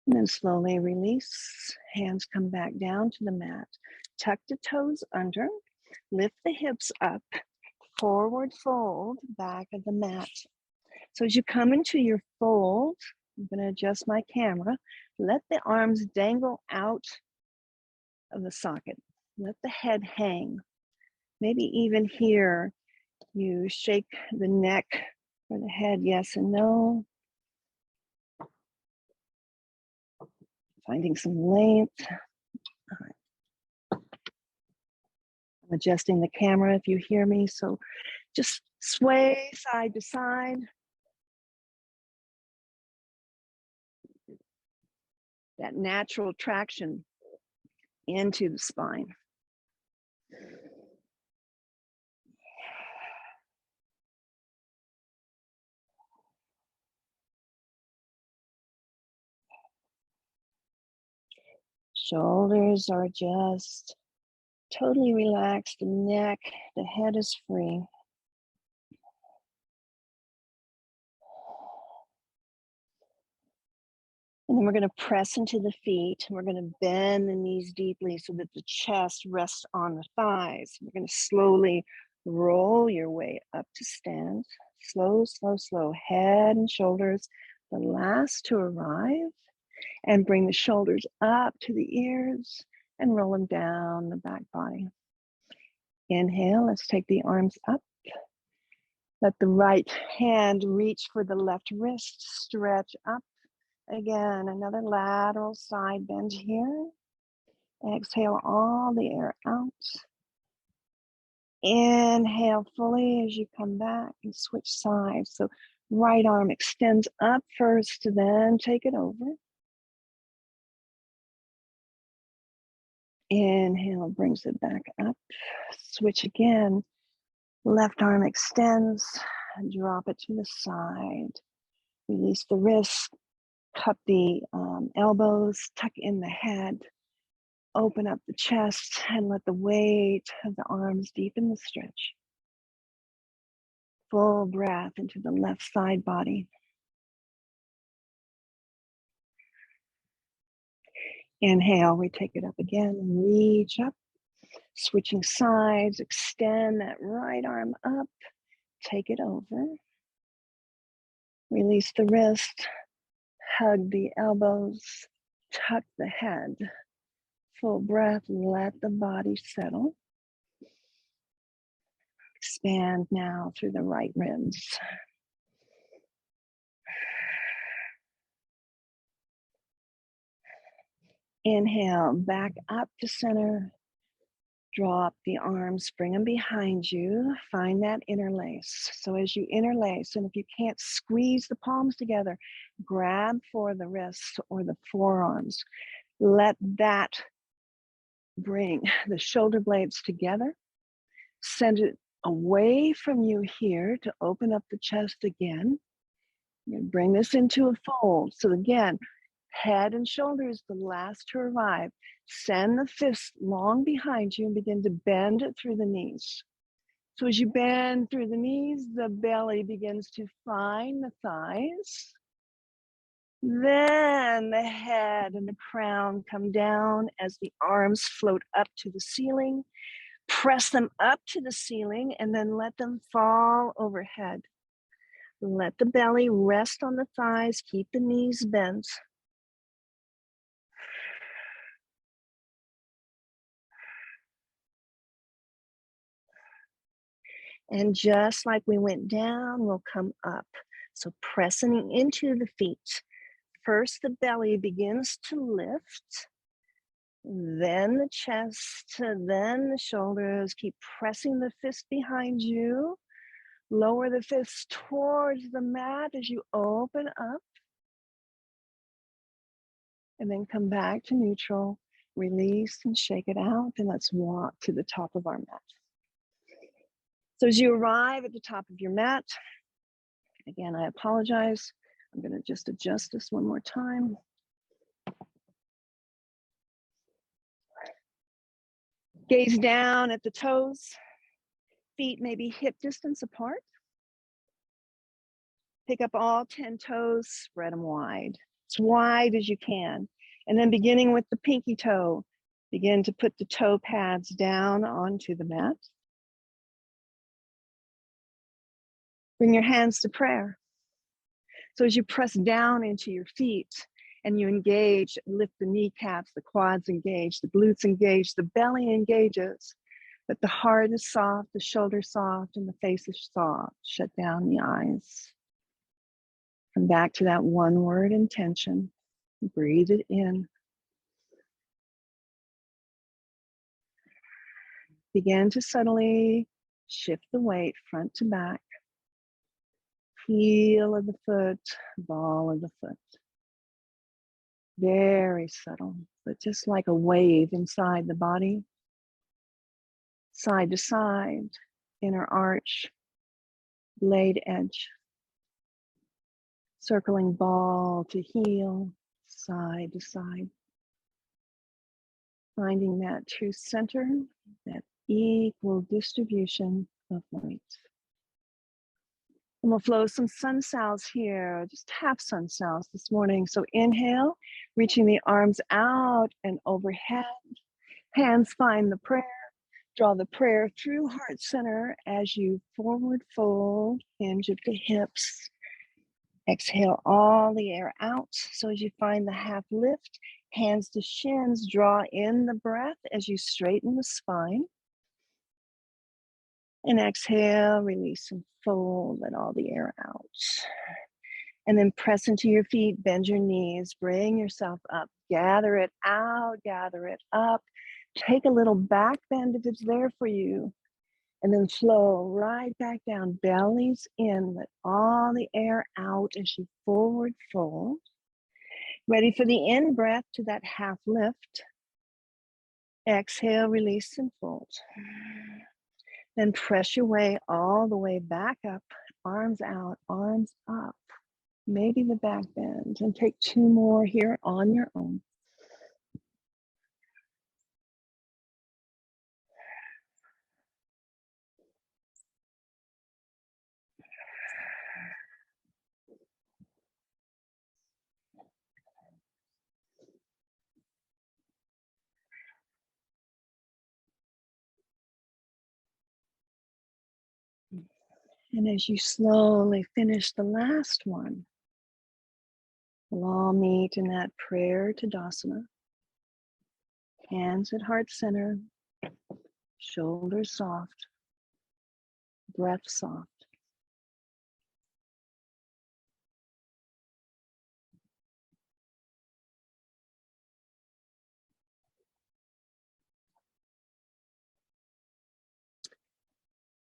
And then slowly release. Hands come back down to the mat. Tuck the toes under. Lift the hips up. Forward fold, back of the mat. So as you come into your fold, I'm going to adjust my camera. Let the arms dangle out of the socket. Let the head hang. Maybe even here, you shake the neck or the head, yes and no. Finding some length. All right. I'm adjusting the camera if you hear me. So just sway side to side. That natural traction into the spine. Shoulders are just totally relaxed, the neck, the head is free. And then we're going to press into the feet. We're going to bend the knees deeply so that the chest rests on the thighs. We're going to slowly roll your way up to stand. Slow, slow, slow. Head and shoulders, the last to arrive. And bring the shoulders up to the ears and roll them down the back body. Inhale, let's take the arms up. Let the right hand reach for the left wrist, stretch up. Again, another lateral side bend here. Exhale all the air out. Inhale fully as you come back and switch sides. So right arm extends up first, then take it over. Inhale, brings it back up. Switch again. Left arm extends, drop it to the side. Release the wrists, cup the elbows, tuck in the head. Open up the chest and let the weight of the arms deepen the stretch. Full breath into the left side body. Inhale, we take it up again, reach up, switching sides, extend that right arm up, take it over. Release the wrist, hug the elbows, tuck the head. Full breath, let the body settle. Expand now through the right ribs. Inhale, back up to center. Drop the arms, bring them behind you. Find that interlace. So as you interlace, and if you can't squeeze the palms together, grab for the wrists or the forearms. Let that bring the shoulder blades together. Send it away from you here to open up the chest again. And bring this into a fold. So again, head and shoulders the last to arrive. Send the fists long behind you and begin to bend it through the knees. So as you bend through the knees, the belly begins to find the thighs. Then the head and the crown come down as the arms float up to the ceiling. Press them up to the ceiling and then let them fall overhead. Let the belly rest on the thighs, keep the knees bent. And just like we went down, we'll come up. So pressing into the feet. First, the belly begins to lift, then the chest, then the shoulders. Keep pressing the fist behind you. Lower the fists towards the mat as you open up. And then come back to neutral. Release and shake it out. And let's walk to the top of our mat. So as you arrive at the top of your mat, again, I apologize. I'm going to just adjust this one more time. Gaze down at the toes. Feet maybe hip distance apart. Pick up all 10 toes, spread them wide, as wide as you can. And then beginning with the pinky toe, begin to put the toe pads down onto the mat. Bring your hands to prayer. So as you press down into your feet and you engage, lift the kneecaps, the quads engage, the glutes engage, the belly engages, but the heart is soft, the shoulders soft, and the face is soft. Shut down the eyes. Come back to that one word intention. Breathe it in. Begin to subtly shift the weight front to back. Heel of the foot, ball of the foot. Very subtle, but just like a wave inside the body. Side to side, inner arch, blade edge. Circling ball to heel, side to side. Finding that true center, that equal distribution of weight. And we'll flow some sun salves here, just half sun salves this morning. So inhale, reaching the arms out and overhead. Hands find the prayer. Draw the prayer through heart center as you forward fold, hinge at the hips. Exhale all the air out. So as you find the half lift, Hands to shins, draw in the breath as you straighten the spine. And exhale, release and fold, let all the air out. And then press into your feet, bend your knees, bring yourself up, gather it out, gather it up. Take a little back bend if it's there for you. And then flow right back down, bellies in, let all the air out as you forward fold. Ready for the in breath to that half lift. Exhale, release and fold. Then press your way all the way back up, arms out, arms up. Maybe the back bend, and take 2 more here on your own. And as you slowly finish the last one, we'll all meet in that prayer Tadasana. Hands at heart center, shoulders soft, breath soft.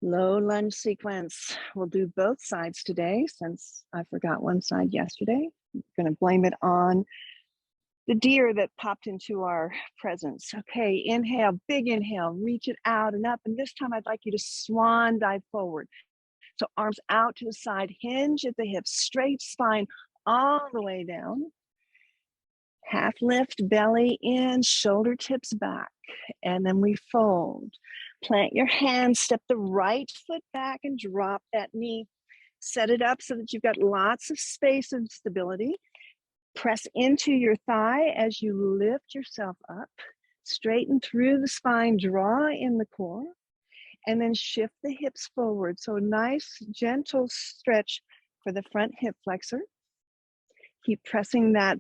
Low lunge sequence. We'll do both sides today since I forgot one side yesterday. I'm going to blame it on the deer that popped into our presence. Okay, inhale, big inhale, reach it out and up. And this time I'd like you to swan dive forward. So arms out to the side, hinge at the hips, straight spine all the way down. Half lift, belly in, shoulder tips back. And then we fold. Plant your hands, step the right foot back and drop that knee. Set it up so that you've got lots of space and stability. Press into your thigh as you lift yourself up. Straighten through the spine, draw in the core, and then shift the hips forward. So a nice, gentle stretch for the front hip flexor. Keep pressing that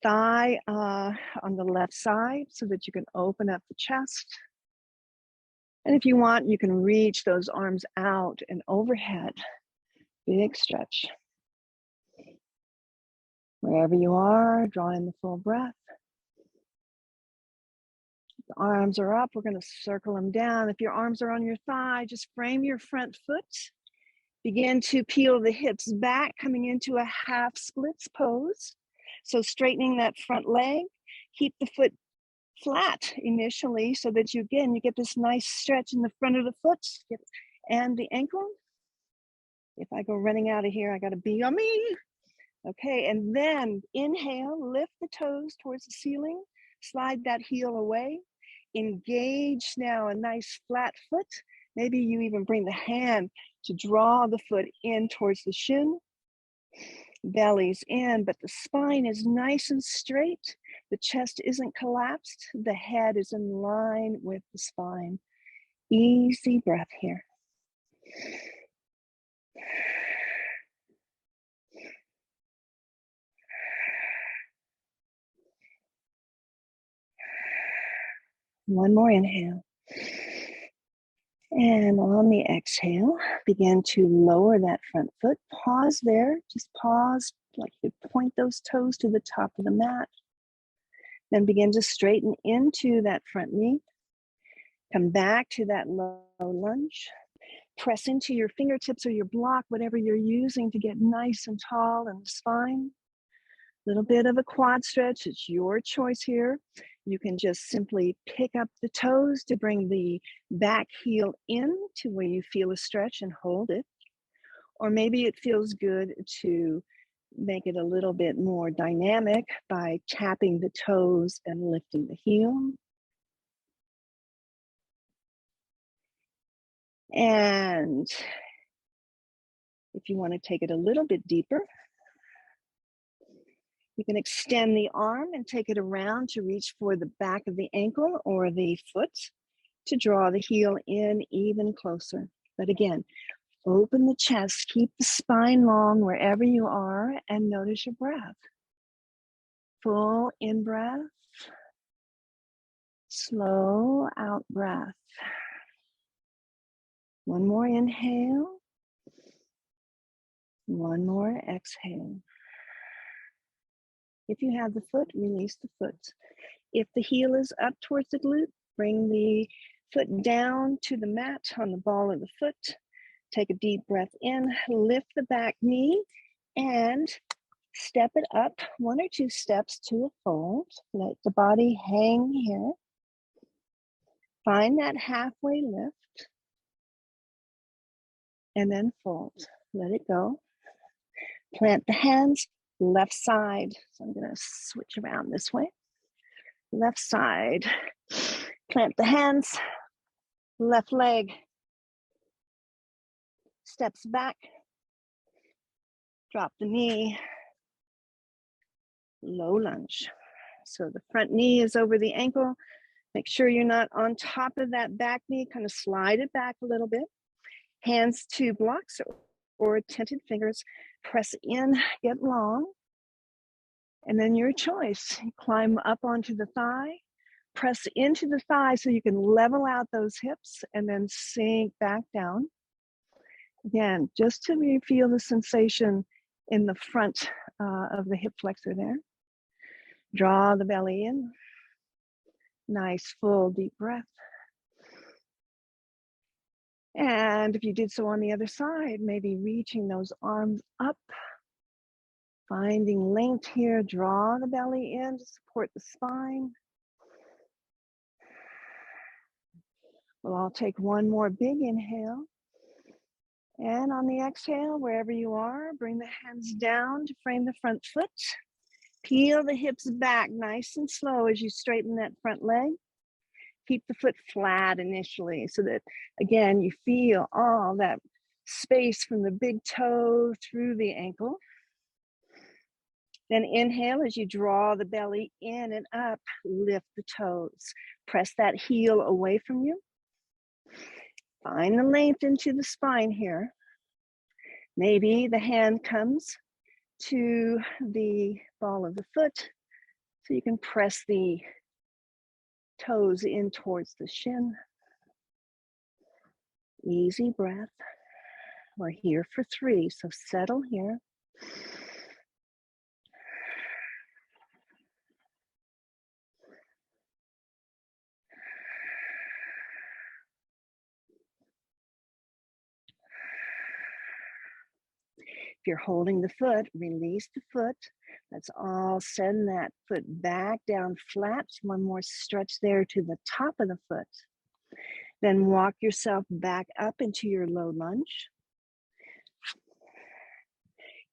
thigh on the left side so that you can open up the chest. And if you want, you can reach those arms out and overhead. Big stretch. Wherever you are, draw in the full breath. The arms are up, we're going to circle them down. If your arms are on your thigh, just frame your front foot. Begin to peel the hips back, coming into a half splits pose. So straightening that front leg, keep the foot flat initially so that you get this nice stretch in the front of the foot and the ankle. If I go running out of here, I got to be on me. Okay, and then inhale, lift the toes towards the ceiling, slide that heel away. Engage now a nice flat foot. Maybe you even bring the hand to draw the foot in towards the shin. Belly's in, but the spine is nice and straight. The chest isn't collapsed. The head is in line with the spine. Easy breath here. One more inhale. And on the exhale, begin to lower that front foot. Pause there. Just pause, like you point those toes to the top of the mat. Then begin to straighten into that front knee. Come back to that low lunge. Press into your fingertips or your block, whatever you're using to get nice and tall in the spine. Little bit of a quad stretch. It's your choice here. You can just simply pick up the toes to bring the back heel in to where you feel a stretch and hold it. Or maybe it feels good to make it a little bit more dynamic by tapping the toes and lifting the heel. And if you want to take it a little bit deeper, you can extend the arm and take it around to reach for the back of the ankle or the foot to draw the heel in even closer. But again, open the chest, keep the spine long wherever you are, and notice your breath. Full in breath. Slow out breath. One more inhale. One more exhale. If you have the foot, release the foot. If the heel is up towards the glute, bring the foot down to the mat on the ball of the foot. Take a deep breath in, lift the back knee, and step it up 1 or 2 steps to a fold. Let the body hang here. Find that halfway lift, and then fold. Let it go. Plant the hands, left side. So I'm gonna switch around this way. Left side. Plant the hands, left leg. Steps back. Drop the knee. Low lunge. So the front knee is over the ankle. Make sure you're not on top of that back knee. Kind of slide it back a little bit. Hands to blocks or tented fingers. Press in, get long. And then your choice. Climb up onto the thigh. Press into the thigh so you can level out those hips and then sink back down. Again, just to feel the sensation in the front of the hip flexor there. Draw the belly in. Nice, full, deep breath. And if you did so on the other side, maybe reaching those arms up, finding length here, draw the belly in to support the spine. We'll all take one more big inhale. And on the exhale, wherever you are, bring the hands down to frame the front foot. Peel the hips back nice and slow as you straighten that front leg. Keep the foot flat initially so that, again, you feel all that space from the big toe through the ankle. Then inhale as you draw the belly in and up, lift the toes. Press that heel away from you. Find the length into the spine here. Maybe the hand comes to the ball of the foot so you can press the toes in towards the shin. Easy breath. We're here for 3, so settle here. If you're holding the foot, release the foot. Let's all send that foot back down flat. One more stretch there to the top of the foot. Then walk yourself back up into your low lunge.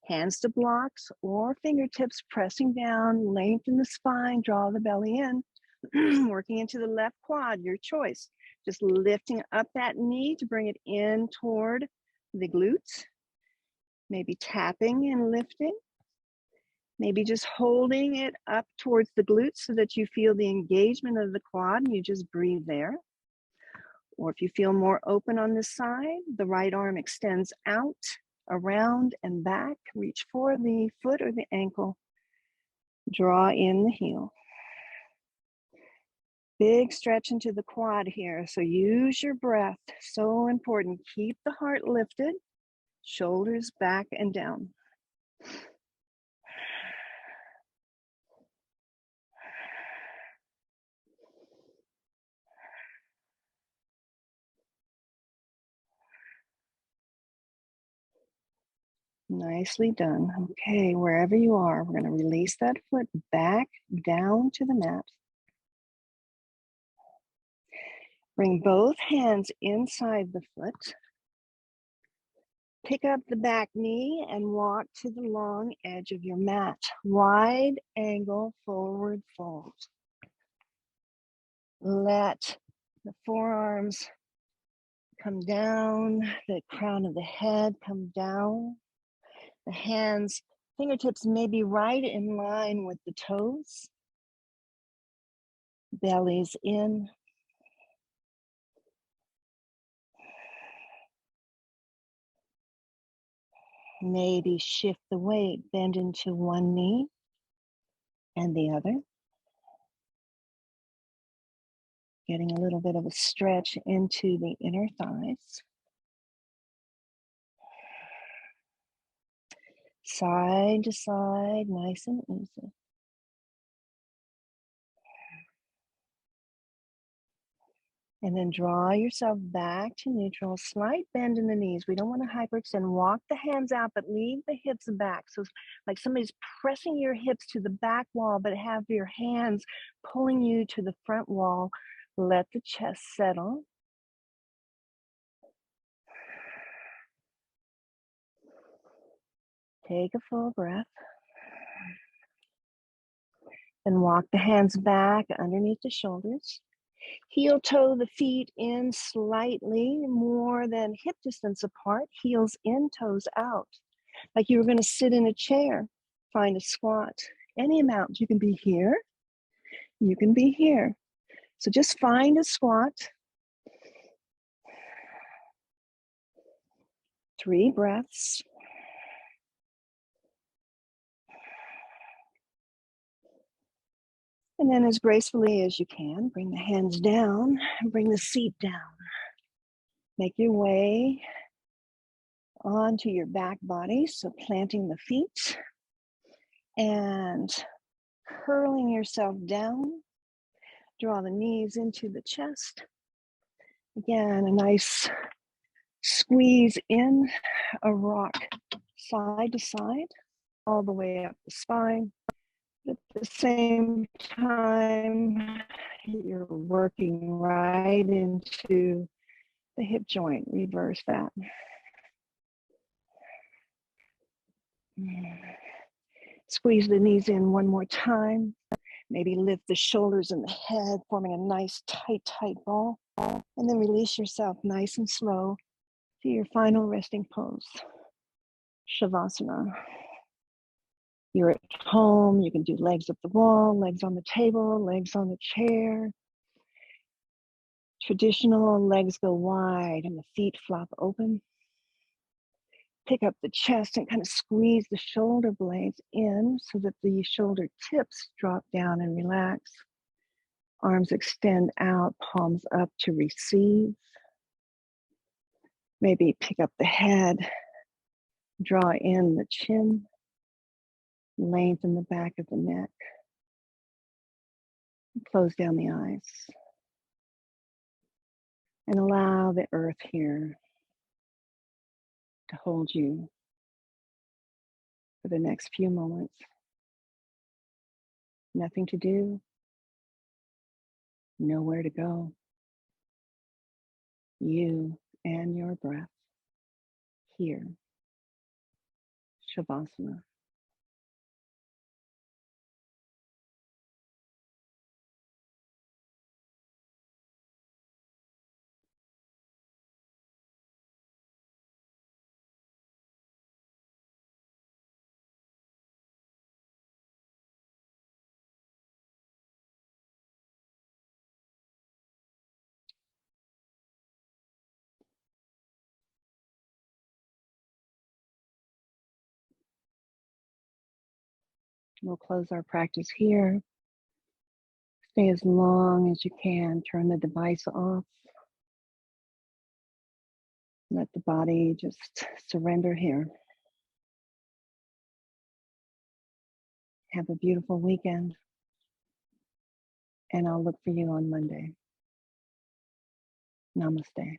Hands to blocks or fingertips pressing down, lengthen the spine, draw the belly in. Working into the left quad, your choice. Just lifting up that knee to bring it in toward the glutes. Maybe tapping and lifting. Maybe just holding it up towards the glutes so that you feel the engagement of the quad and you just breathe there. Or if you feel more open on this side, the right arm extends out, around and back. Reach for the foot or the ankle. Draw in the heel. Big stretch into the quad here. So use your breath. So important. Keep the heart lifted. Shoulders back and down. Nicely done. Okay, wherever you are, we're going to release that foot back down to the mat. Bring both hands inside the foot. Pick up the back knee and walk to the long edge of your mat. Wide angle forward fold. Let the forearms come down, the crown of the head come down. The hands, fingertips may be right in line with the toes. Belly's in. Maybe shift the weight, bend into one knee and the other. Getting a little bit of a stretch into the inner thighs. Side to side, nice and easy. And then draw yourself back to neutral, slight bend in the knees. We don't want to hyperextend. Walk the hands out, but leave the hips back. So like somebody's pressing your hips to the back wall, but have your hands pulling you to the front wall. Let the chest settle. Take a full breath. And walk the hands back underneath the shoulders. Heel toe the feet in slightly more than hip distance apart. Heels in, toes out. Like you were going to sit in a chair. Find a squat. Any amount. You can be here. You can be here. So just find a squat. 3 breaths. And then as gracefully as you can, bring the hands down and bring the seat down. Make your way onto your back body. So planting the feet and curling yourself down. Draw the knees into the chest. Again, a nice squeeze in, a rock side to side, all the way up the spine. At the same time, you're working right into the hip joint. Reverse that. Squeeze the knees in one more time. Maybe lift the shoulders and the head, forming a nice tight ball. And then release yourself nice and slow to your final resting pose, Shavasana. You're at home, you can do legs up the wall, legs on the table, legs on the chair. Traditional, legs go wide and the feet flop open. Pick up the chest and kind of squeeze the shoulder blades in so that the shoulder tips drop down and relax. Arms extend out, palms up to receive. Maybe pick up the head, draw in the chin, lengthen the back of the neck, close down the eyes. And allow the earth here to hold you for the next few moments. Nothing to do, nowhere to go. You and your breath here, Shavasana. We'll close our practice here. Stay as long as you can. Turn the device off. Let the body just surrender here. Have a beautiful weekend. And I'll look for you on Monday. Namaste.